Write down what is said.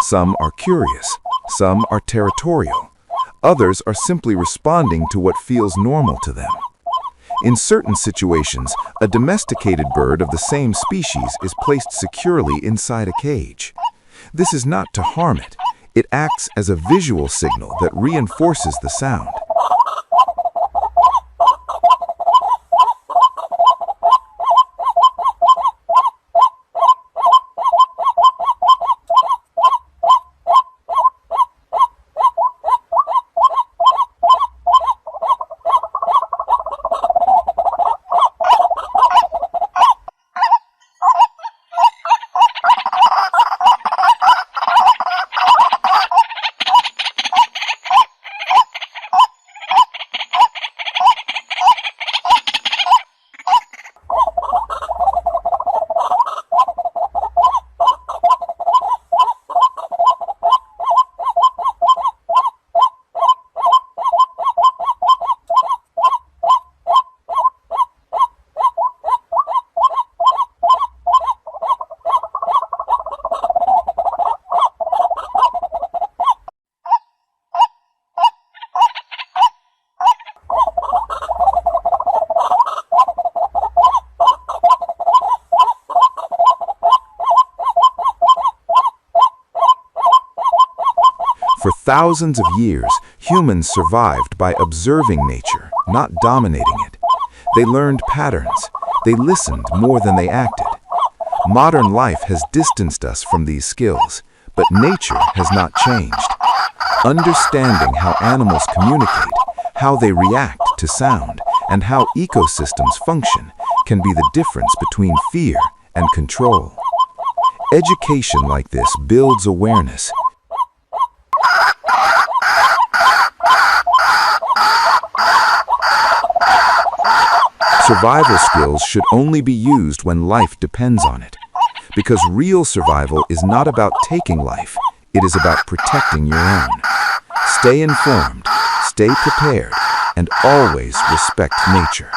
Some are curious, some are territorial. Others are simply responding to what feels normal to them. In certain situations, a domesticated bird of the same species is placed securely inside a cage. This is not to harm it. It acts as a visual signal that reinforces the sound. For thousands of years, humans survived by observing nature, not dominating it. They learned patterns. They listened more than they acted. Modern life has distanced us from these skills, but nature has not changed. Understanding how animals communicate, how they react to sound, and how ecosystems function can be the difference between fear and control. Education like this builds awareness. Survival skills should only be used when life depends on it. Because real survival is not about taking life, it is about protecting your own. Stay informed, stay prepared, and always respect nature.